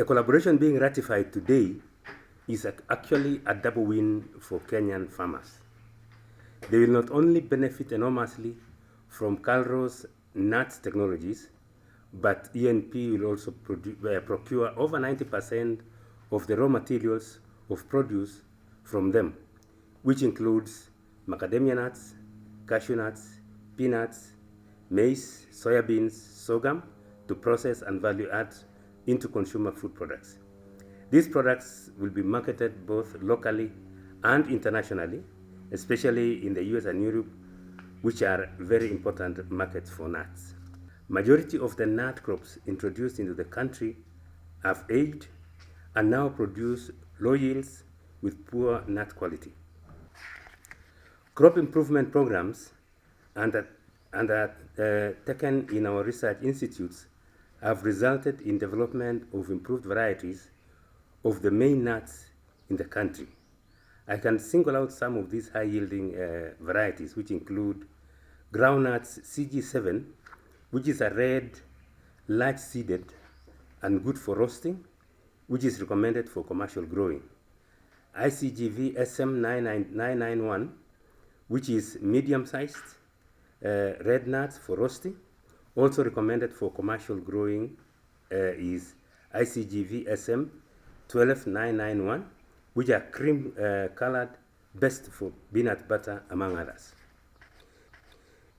The collaboration being ratified today is actually a double win for Kenyan farmers. They will not only benefit enormously from KALRO's nuts technologies, but ENP will also procure over 90% of the raw materials of produce from them, which includes macadamia nuts, cashew nuts, peanuts, maize, soybeans, sorghum, to process and value add into consumer food products. These products will be marketed both locally and internationally, especially in the US and Europe, which are very important markets for nuts. Majority of the nut crops introduced into the country have aged and now produce low yields with poor nut quality. Crop improvement programs taken in our research institutes have resulted in development of improved varieties of the main nuts in the country. I can single out some of these high-yielding varieties, which include groundnuts CG7, which is a red, large-seeded, and good for roasting, which is recommended for commercial growing. ICGV SM991, which is medium-sized, red nuts for roasting, also recommended for commercial growing, is ICGV SM 12991, which are cream colored, best for peanut butter, among others.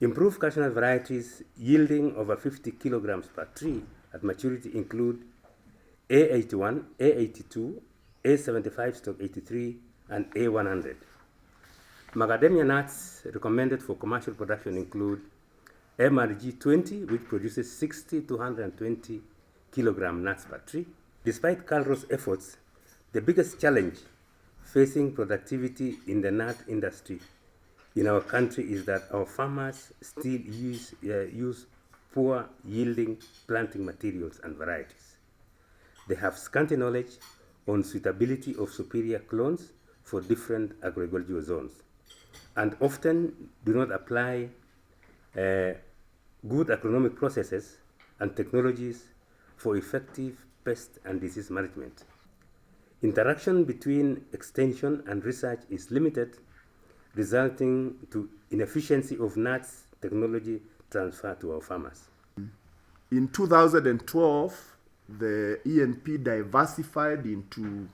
Improved cashew nut varieties yielding over 50 kilograms per tree at maturity include A81, A82, A75/83, and A100. Macadamia nuts recommended for commercial production include MRG20, which produces 60 to 120 kilogram nuts per tree. Despite KALRO's efforts, the biggest challenge facing productivity in the nut industry in our country is that our farmers still use poor yielding planting materials and varieties. They have scanty knowledge on suitability of superior clones for different agroecological zones, and often do not apply good agronomic processes and technologies for effective pest and disease management. Interaction between extension and research is limited, resulting to inefficiency of nuts technology transfer to our farmers. In 2012, the ENP diversified into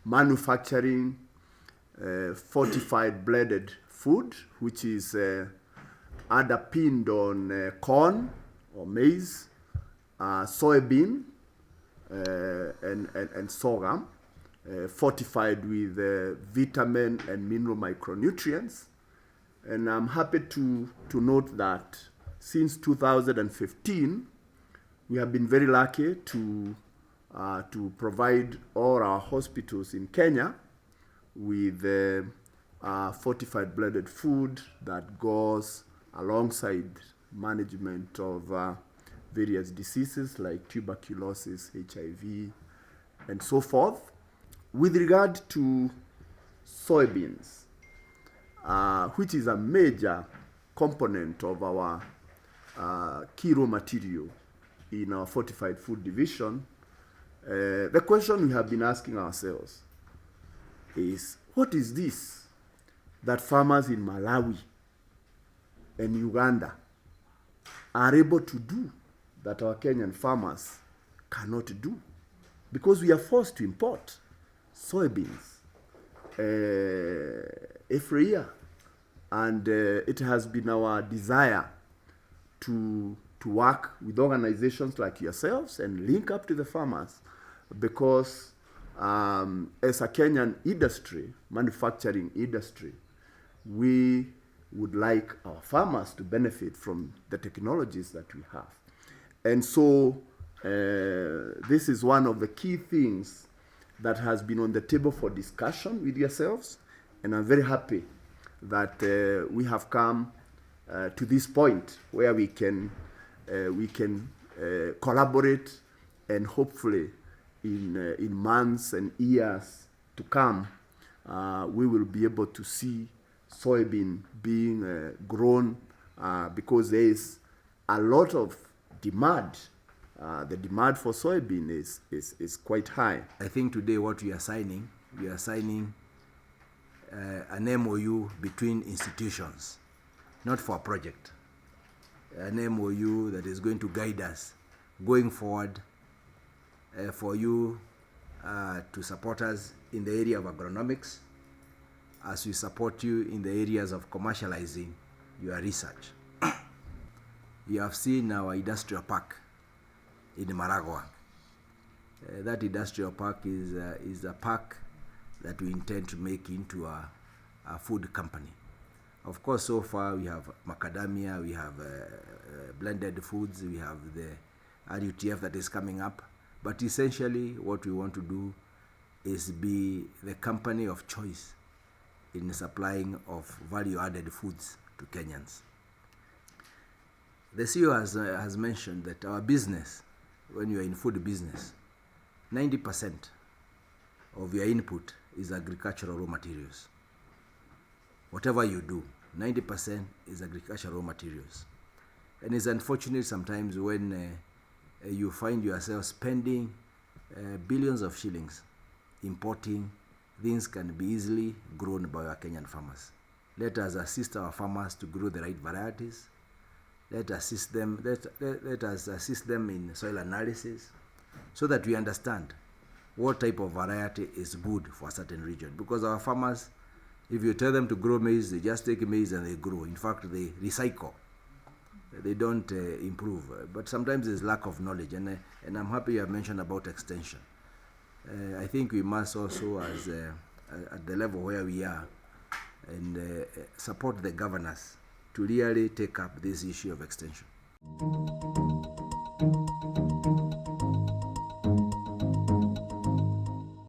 manufacturing fortified blended food, which is underpinned on corn or maize, soybean, and sorghum, fortified with vitamin and mineral micronutrients. And I'm happy to note that since 2015, we have been very lucky to provide all our hospitals in Kenya with fortified blended food that goes alongside management of various diseases like tuberculosis, HIV, and so forth. With regard to soybeans, which is a major component of our key raw material in our fortified food division, the question we have been asking ourselves is, what is this that farmers in Malawi and Uganda are able to do that our Kenyan farmers cannot do? Because we are forced to import soybeans every year. And it has been our desire to work with organizations like yourselves and link up to the farmers, because as a Kenyan industry, manufacturing industry, we would like our farmers to benefit from the technologies that we have. And so this is one of the key things that has been on the table for discussion with yourselves, and I'm very happy that we have come to this point where we can collaborate, and hopefully in months and years to come, we will be able to see soybean being grown, because there is a lot of demand the demand for soybean is quite high. I think today what we are signing an MOU between institutions, not for a project. An MOU that is going to guide us going forward for you to support us in the area of agronomics, as we support you in the areas of commercializing your research. You have seen our industrial park in Maragua. That industrial park is a park that we intend to make into a food company. Of course, so far we have macadamia, we have blended foods, we have the RUTF that is coming up. But essentially, what we want to do is be the company of choice in the supplying of value-added foods to Kenyans. The CEO has mentioned that our business, when you are in food business, 90% of your input is agricultural raw materials. Whatever you do, 90% is agricultural raw materials. And it's unfortunate sometimes when you find yourself spending billions of shillings importing things can be easily grown by our Kenyan farmers. Let us assist our farmers to grow the right varieties. Let us assist them in soil analysis so that we understand what type of variety is good for a certain region. Because our farmers, if you tell them to grow maize, they just take maize and they grow. In fact, they recycle. They don't improve. But sometimes there's lack of knowledge. And I'm happy you have mentioned about extension. I think we must also, as at the level where we are, and support the governors to really take up this issue of extension.